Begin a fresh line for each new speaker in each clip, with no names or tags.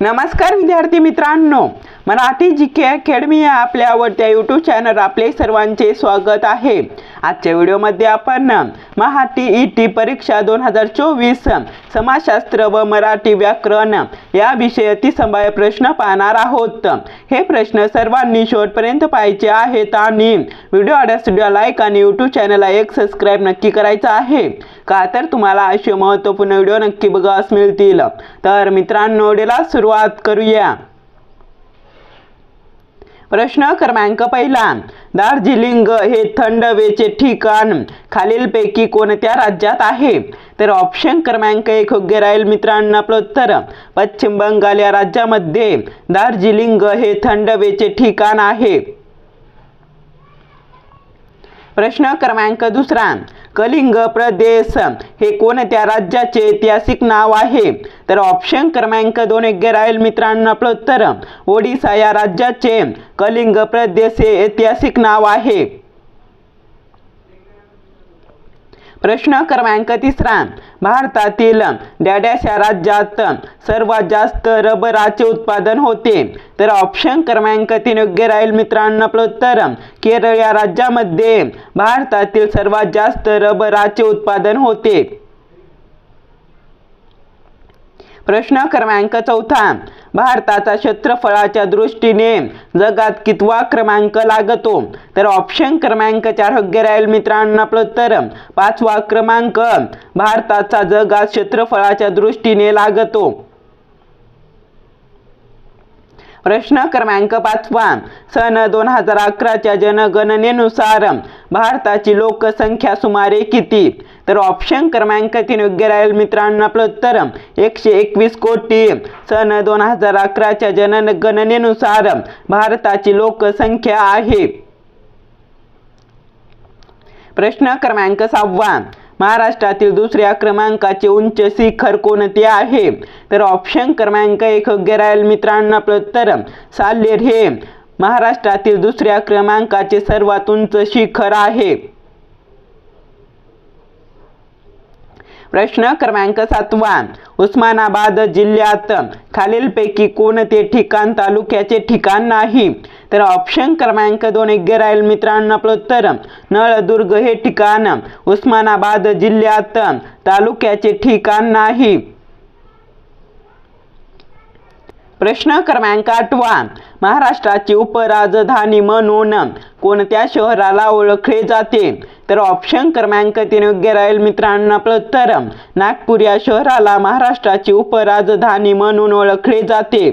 नमस्कार विद्यार्थी मित्रांनो, मराठी जीके अकॅडमी या आपल्या आवडत्या यूट्यूब चॅनल आपले सर्वांचे स्वागत आहे। आजच्या व्हिडिओमध्ये आपण महाटीईटी परीक्षा 2024 समाजशास्त्र व मराठी व्याकरण या विषयातील संभाव्य प्रश्न पाहणार आहोत। हे प्रश्न सर्वांनी शेवटपर्यंत पाहायचे आहेत आणि व्हिडिओ आवडल्यास व्हिडिओ लाईक आणि यूट्यूब चॅनलला एक सबस्क्राइब नक्की करायचं आहे, का तर तुम्हाला असे महत्त्वपूर्ण व्हिडिओ नक्की बघायला मिळतील। तर मित्रांनो, व्हिडिओला सुरुवात करूया। प्रश्न क्रमांक पहिला, दार्जिलिंग हे थंड हवेचे ठिकाण खालीलपैकी कोणत्या राज्यात आहे? तर ऑप्शन क्रमांक 1 योग्य राहील मित्रांनो। आपलं उत्तर पश्चिम बंगाल या राज्यामध्ये दार्जिलिंग हे थंड हवेचे ठिकाण आहे। प्रश्न क्रमांक दुसरा, कलिंग प्रदेश हे कोणत्या राज्याचे ऐतिहासिक नाव आहे? तर ऑप्शन क्रमांक 2 योग्य राहील मित्रांनो। आपलं उत्तर ओडिशा या राज्याचे कलिंग प्रदेश हे ऐतिहासिक नाव आहे। प्रश्न क्रमांक तिसरा, भारतातील डॅश या राज्यात सर्वात जास्त रबराचे उत्पादन होते? तर ऑप्शन क्रमांक 3 योग्य राहील मित्रांनो। आपलं उत्तर केरळ या राज्यामध्ये भारतातील सर्वात जास्त रबराचे उत्पादन होते। प्रश्न क्रमांक चौथा, भारताचा क्षेत्रफळाच्या दृष्टीने जगात कितवा क्रमांक लागतो? तर ऑप्शन क्रमांक 4 योग्य राहील मित्रांनो। आपलं उत्तर 5वा क्रमांक भारताचा जगात क्षेत्रफळाच्या दृष्टीने लागतो। प्रश्न क्रमांक 5वा, सन 2011च्या जनगणनेनुसार भारताची लोकसंख्या सुमारे किती? तर ऑप्शन क्रमांक 3 योग्य राहील मित्रांनो। आपलं उत्तर 121 कोटी। सन 2011च्या जनगणनेनुसार भारताची लोकसंख्या आहे। प्रश्न क्रमांक 6वा, महाराष्ट्रातील दुसऱ्या क्रमांकाचे उंच शिखर कोणते आहे? तर ऑप्शन क्रमांक 1 योग्य राहील मित्रांनो। आपलं उत्तर साल्हेर हे महाराष्ट्रातील दुसऱ्या क्रमांकाचे सर्वात उंच शिखर आहे। प्रश्न क्रमांक 7वा, उस्मानाबाद जिल्ह्यात खालीलपैकी कोणते ठिकाण तालुक्याचे ठिकाण नाही? तर ऑप्शन क्रमांक 2 योग्य राहील मित्रांनो। आपलं उत्तर नळदुर्ग हे ठिकाण उस्मानाबाद जिल्ह्यात तालुक्याचे ठिकाण नाही। प्रश्न क्रमांक 8वा, महाराष्ट्राची उपराजधानी म्हणून कोणत्या शहराला ओळखले जाते? तर ऑप्शन क्रमांक 3 योग्य राहील मित्रांनो। आपलं उत्तर नागपूर या शहराला महाराष्ट्राची उपराजधानी म्हणून ओळखले जाते।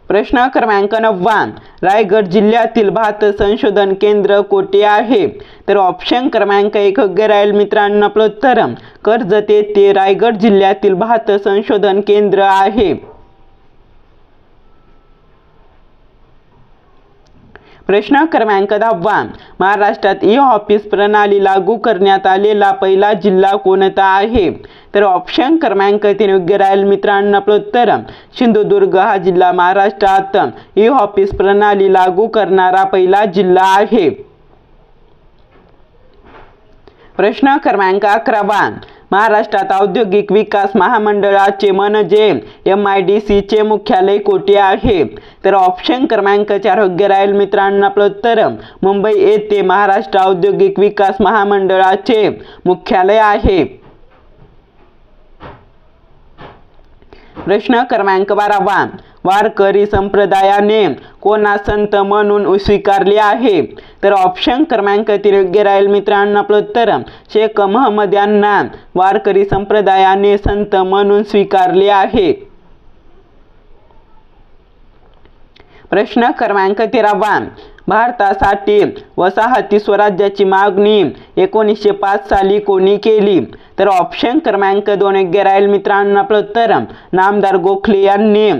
प्रश्न क्रमांक 9वा, रायगड जिल्ह्यातील भात संशोधन केंद्र कोठे आहे? तर ऑप्शन क्रमांक 1 योग्य राहील मित्रांनो। आपलं उत्तर कर्जत येथे रायगड जिल्ह्यातील भात संशोधन केंद्र आहे। प्रश्न क्रमांक 10वा, महाराष्ट्रात ई-ऑफिस प्रणाली लागू करण्यात आलेला पहिला जिल्हा कोणता आहे? तर ऑप्शन क्रमांक 3 योग्य राहील मित्रांनो। आपलं उत्तर सिंधुदुर्ग हा जिल्हा महाराष्ट्रात ई-ऑफिस प्रणाली लागू करणारा पहिला जिल्हा आहे। प्रश्न क्रमांक 11वा, महाराष्ट्रात औद्योगिक विकास महामंडळाचे म्हणजे MIDC चे मुख्यालय कोठे आहे? तर ऑप्शन क्रमांक 4 योग्य राहील मित्रांनो। आपलं उत्तर मुंबई येथे महाराष्ट्र औद्योगिक विकास महामंडळाचे मुख्यालय आहे। प्रश्न क्रमांक 12वा, वारकरी संप्रदायाने कोणा संत म्हणून स्वीकारले आहे? तर ऑप्शन क्रमांक 3 योग्य राहील मित्रांनो। आपलं उत्तर शेख महम्मद यांना वारकरी संप्रदायाने संत म्हणून स्वीकारले आहे। प्रश्न क्रमांक 13वा, भारतासाठी वसाहती स्वराज्याची मागणी 1905 साली कोणी केली? तर ऑप्शन क्रमांक 2 योग्य राहील मित्रांनो। आपलं उत्तर नामदार गोखले यांनी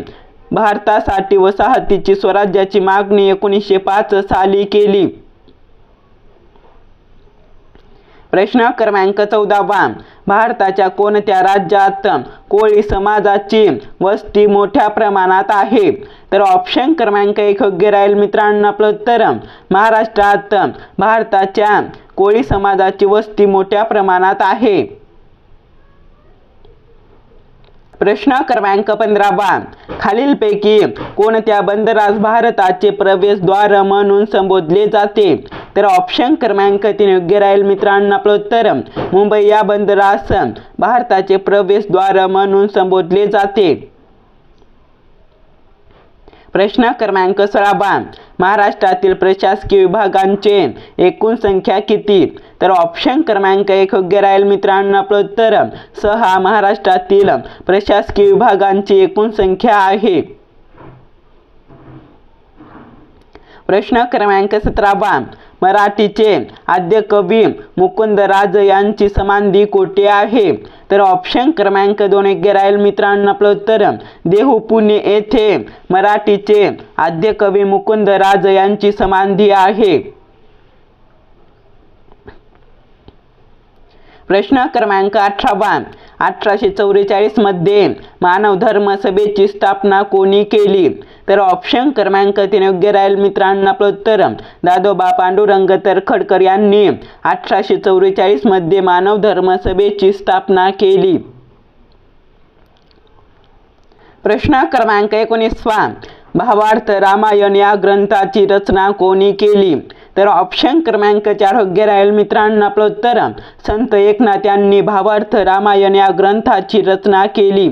भारतासाठी वसाहतीची स्वराज्याची मागणी 1905 साली केली। प्रश्न क्रमांक 14वा, भारताच्या कोणत्या राज्यात कोळी समाजाची वस्ती मोठ्या प्रमाणात आहे? तर ऑप्शन क्रमांक 1 योग्य राहील मित्रांनो। आपलं उत्तर महाराष्ट्रात भारताच्या कोळी समाजाची वस्ती मोठ्या प्रमाणात आहे। प्रश्न क्रमांक 15 खालीलपैकी कोणत्या बंदरास भारताचे प्रवेशद्वार म्हणून संबोधले जाते? तर ऑप्शन क्रमांक 3 योग्य राहील मित्रांनो. आपलं उत्तर मुंबई या बंदरास भारताचे प्रवेशद्वार म्हणून संबोधले जाते. प्रश्न क्रमांक 16 महाराष्ट्रातील प्रशासकीय विभागांचे एकूण संख्या किती? तर ऑप्शन क्रमांक 1 योग्य राहील मित्रांनो. आपलं उत्तर 6 महाराष्ट्रातील प्रशासकीय विभागांची एकूण संख्या आहे. प्रश्न क्रमांक 17 मराठीचे आद्य कवी मुकुंदराज यांची समाधी कोठे आहे? तर ऑप्शन क्रमांक 2 योग्य राहील मित्रांनो. आपलं उत्तर देहू पुणे येथे मराठीचे आद्य कवी मुकुंदराज यांची समाधी आहे. प्रश्न क्रमांक 18 1844 मध्ये मानव धर्म सभेची स्थापना कोणी केली? तर ऑप्शन क्रमांक 3 योग्य राहील मित्रांनो. आपलं उत्तर दादोबा पांडुरंग तर्खडकर यांनी 1844 मध्ये मानव धर्म सभेची स्थापना केली. प्रश्न क्रमांक 19 भावार्थ रामायण या ग्रंथाची रचना कोणी केली? तर ऑप्शन क्रमांक 4 योग्य राहील मित्रांनो. आपलं उत्तर संत एकनाथ यांनी भावार्थ रामायण या ग्रंथाची रचना केली.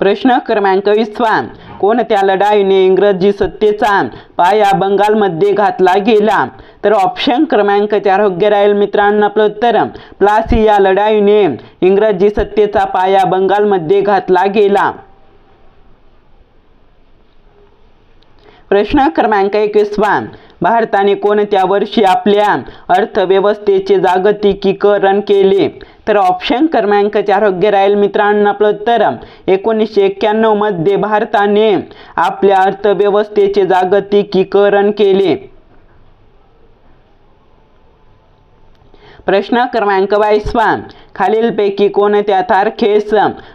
प्रश्न क्रमांक 20 कोणत्या लढाईने इंग्रजी सत्तेचा पाया बंगालमध्ये घातला गेला? तर ऑप्शन क्रमांक 4 योग्य राहील मित्रांनो. आपलं उत्तर प्लासी या लढाईने इंग्रजी सत्तेचा पाया बंगालमध्ये घातला गेला. प्रश्न क्रमांक 21 भारताने कोणत्या वर्षी आपल्या अर्थव्यवस्थेचे जागतिकीकरण केले? तर ऑप्शन क्रमांक 4 योग्य राहील मित्रांनो. आपलं उत्तर 1991 मध्ये भारताने आपल्या अर्थव्यवस्थेचे जागतिकीकरण केले. प्रश्न क्रमांक 22 खालीलपैकी कोणत्या तारखेस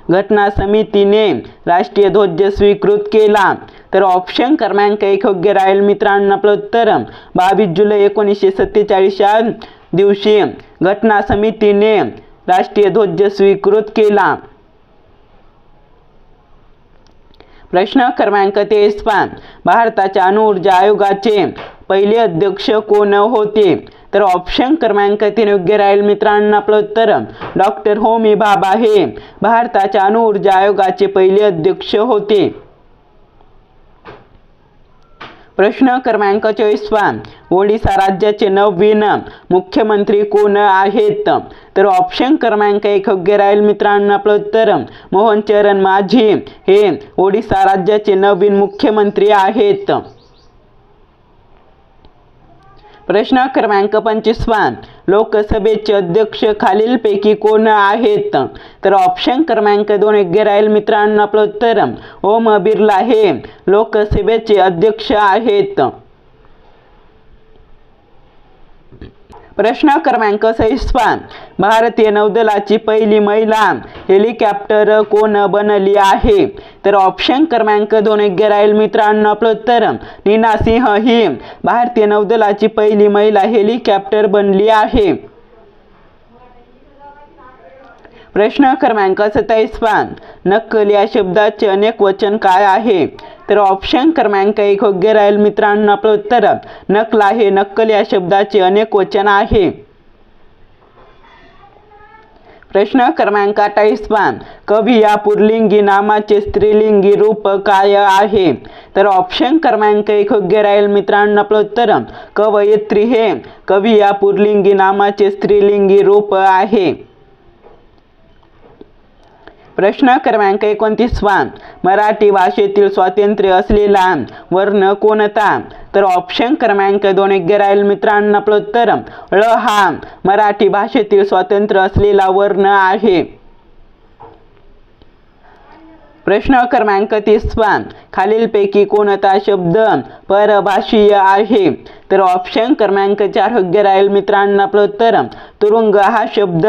घटना समितीने राष्ट्रीय ध्वज स्वीकृत केला? तर ऑप्शन क्रमांक 1 योग्य राहील मित्रांनो. आपलं उत्तर 22 जुलै 1947 या दिवशी घटना समितीने राष्ट्रीय ध्वज स्वीकृत केला. प्रश्न क्रमांक 23 भारताच्या अणुऊर्जा आयोगाचे पहिले अध्यक्ष कोण होते? तर ऑप्शन क्रमांक 3 योग्य राहील मित्रांनो. आपलं उत्तर डॉक्टर होमी भाभा हे भारताच्या अणुऊर्जा आयोगाचे पहिले अध्यक्ष होते. प्रश्न क्रमांक 24 ओडिशा राज्याचे नवीन मुख्यमंत्री कोण आहेत? तर ऑप्शन क्रमांक 1 योग्य राहील मित्रांनो. आपलं उत्तर मोहन चरण माझी हे ओडिशा राज्याचे नवीन मुख्यमंत्री आहेत. प्रश्न क्रमांक 25 लोकसभेचे अध्यक्ष खालीलपैकी कोण आहेत? तर ऑप्शन क्रमांक 2 योग्य राहील मित्रांनो. आपलं उत्तर ओम बिर्ला हे लोकसभेचे अध्यक्ष आहेत. प्रश्न क्रमांक 26 भारतीय नौदलाची पहिली महिला हेलिकॉप्टर कोण बनली आहे? तर ऑप्शन क्रमांक 2 योग्य राहील मित्रांनो. आपलं उत्तर नीना सिंह ही भारतीय नौदलाची पहिली महिला हेलिकॉप्टर बनली आहे. प्रश्न क्रमांक 27 नक्कल या शब्दाचे अनेक वचन काय आहे? तर ऑप्शन क्रमांक 1 योग्य राहील मित्रांनो. आपलं उत्तर नकला हे नक्कल या शब्दाचे अनेक वचन आहे. प्रश्न क्रमांक 28 कवी या पुल्लिंगी नामाचे स्त्रीलिंगी रूप काय आहे? तर ऑप्शन क्रमांक 1 योग्य राहील मित्रांनो. आपलं उत्तर कवयित्री हे कवी या पुल्लिंगी नामाचे स्त्रीलिंगी रूप आहे. प्रश्न क्रमांक 29 मराठी भाषेतील स्वातंत्र्य असलेला वर्ण कोणता? तर ऑप्शन क्रमांक 2 योग्य राहील मित्रांनो. आपलं उत्तर ळ हा मराठी भाषेतील स्वातंत्र्य असलेला वर्ण आहे. प्रश्न क्रमांक 30 खालीलपैकी कोणता शब्द परभाषीय आहे? तर ऑप्शन क्रमांक 4 योग्य राहील मित्रांनो. आपलं उत्तर तुरुंग हा शब्द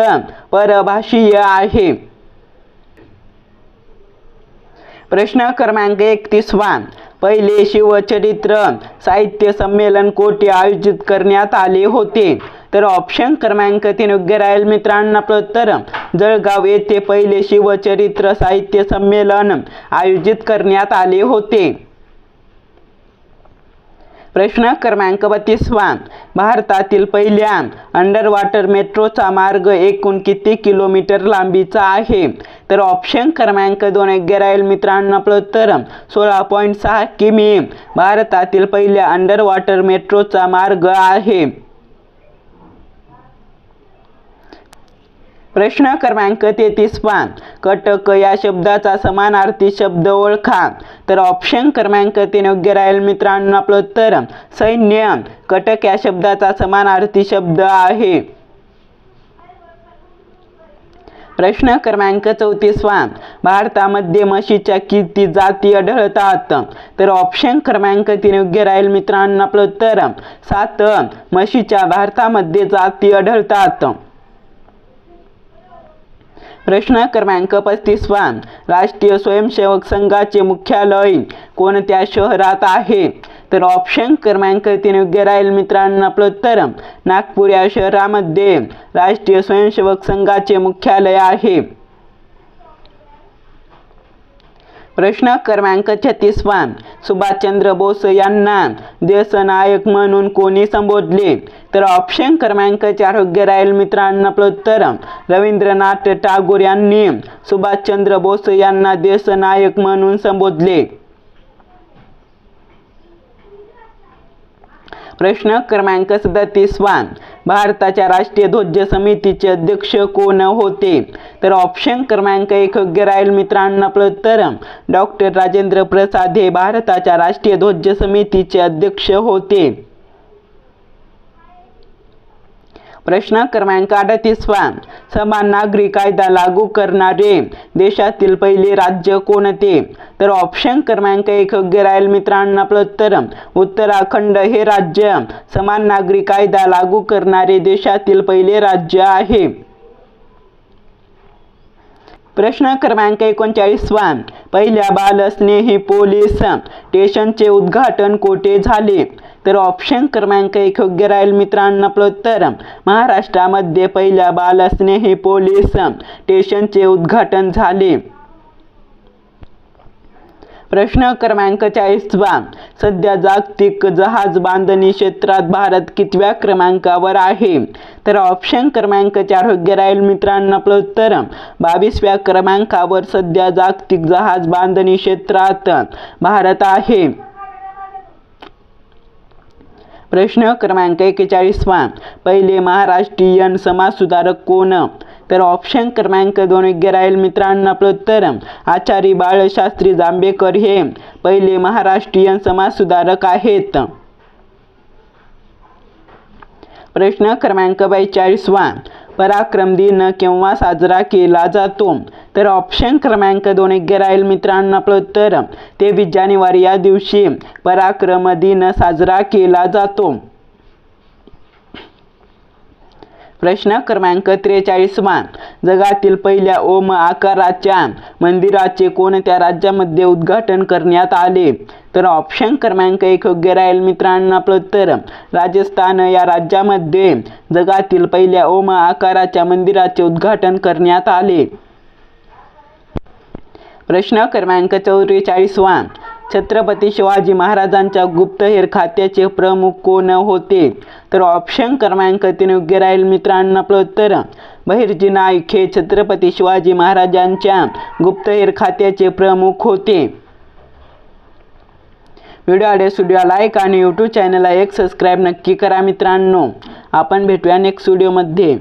परभाषीय आहे. प्रश्न क्रमांक 31 पहिले शिवचरित्र साहित्य संमेलन कोठे आयोजित करण्यात आले होते? तर ऑप्शन क्रमांक 3 योग्य राहील मित्रांनो. आपलं उत्तर जळगाव येथे पहिले शिवचरित्र साहित्य संमेलन आयोजित करण्यात आले होते? प्रश्न क्रमांक 32. भारतातील पहिल्या अंडर वॉटर मेट्रोचा मार्ग एकूण किती किलोमीटर लांबीचा आहे? तर ऑप्शन क्रमांक 2 योग्य राहील मित्रांनो. आपलं उत्तर 16.6 किमी भारतातील पहिल्या अंडर वॉटर मेट्रोचा मार्ग आहे. प्रश्न क्रमांक 33. कटक या शब्दाचा समानार्थी शब्द ओळखा. तर ऑप्शन क्रमांक 3 योग्य राहील मित्रांनो. आपलं उत्तर सैन्य. कटक या शब्दाचा समानार्थी शब्द आहे. प्रश्न क्रमांक 34. भारतामध्ये म्हशीच्या किती जाती आढळतात? तर ऑप्शन क्रमांक 3 योग्य राहील मित्रांनो. आपलं उत्तर 7 म्हशीच्या भारतामध्ये जाती आढळतात. प्रश्न क्रमांक 35. राष्ट्रीय स्वयंसेवक संघाचे मुख्यालय कोणत्या शहरात आहे? तर ऑप्शन क्रमांक 3 योग्य राहील मित्रांनो. आपलं उत्तर नागपूर या शहरामध्ये राष्ट्रीय स्वयंसेवक संघाचे मुख्यालय आहे. प्रश्न क्रमांक 36. सुभाषचंद्र बोस यांना देशनायक म्हणून कोणी संबोधले? तर ऑप्शन क्रमांक 4 योग्य राहील मित्रांनो. आपलं उत्तर रवींद्रनाथ टागोर यांनी सुभाषचंद्र बोस यांना देशनायक म्हणून संबोधले. प्रश्न क्रमांक 37. भारताच्या राष्ट्रीय ध्वज समितीचे अध्यक्ष कोण होते? तर ऑप्शन क्रमांक 1 योग्य राहील मित्रांनो. आपलं उत्तर डॉक्टर राजेंद्र प्रसाद हे भारताच्या राष्ट्रीय ध्वज समितीचे अध्यक्ष होते. प्रश्न क्रमांक 38. समान नागरी कायदा लागू करणारे देशातील पहिले राज्य कोणते? तर ऑप्शन क्रमांक 1 योग्य राहील मित्रांनो. आपलं उत्तर उत्तराखंड हे राज्य समान नागरी कायदा लागू करणारे देशातील पहिले राज्य आहे. प्रश्न क्रमांक 39. पहिल्या बालस्नेही पोलीस स्टेशनचे उद्घाटन कोठे झाले? तर ऑप्शन क्रमांक 1 योग्य राहील मित्रांनो. आपलं उत्तर महाराष्ट्रामध्ये पहिल्या बालस्नेही पोलीस स्टेशनचे उद्घाटन झाले. प्रश्न क्रमांक 40. सध्या जागतिक जहाज बांधणी क्षेत्रात भारत कितव्या क्रमांकावर आहे? तर ऑप्शन क्रमांक 4 योग्य राहील मित्रांनो. आपलं उत्तर 22व्या क्रमांकावर सध्या जागतिक जहाज बांधणी क्षेत्रात भारत आहे. प्रश्न क्रमांक 41. पहिले महाराष्ट्रीयन समाजसुधारक कोण? तर ऑप्शन क्रमांक 2 योग्य राहील मित्रांनो. आपलं उत्तर आचार्य बाळशास्त्री जांभेकर हे पहिले महाराष्ट्रीयन समाजसुधारक आहेत. प्रश्न क्रमांक 42. पराक्रम दिन केव्हा साजरा केला जातो? तर ऑप्शन क्रमांक 2 योग्य राहील मित्रांनो. आपलं उत्तर 23 जानेवारी या दिवशी पराक्रम दिन साजरा केला जातो. प्रश्न क्रमांक 43. जगातील पहिल्या ओम आकाराच्या मंदिराचे कोणत्या राज्यामध्ये उद्घाटन करण्यात आले? तर ऑप्शन क्रमांक 1 योग्य राहील मित्रांनो. आपलं उत्तर राजस्थान या राज्यामध्ये जगातील पहिल्या ओम आकाराच्या मंदिराचे उद्घाटन करण्यात आले. प्रश्न क्रमांक 44. छत्रपती शिवाजी महाराजांच्या गुप्तहेर खात्याचे प्रमुख कोण होते? तर ऑप्शन क्रमांक 3 योग्य राहील मित्रांनो. आपलं उत्तर बहिर्जी नाईक हे छत्रपती शिवाजी महाराजांच्या गुप्तहेर खात्याचे प्रमुख होते. व्हिडिओ आवडल्यास लाईक आणि यूट्यूब चॅनलला एक सबस्क्राईब नक्की करा मित्रांनो. आपण भेटूया नेक्स्ट व्हिडिओमध्ये.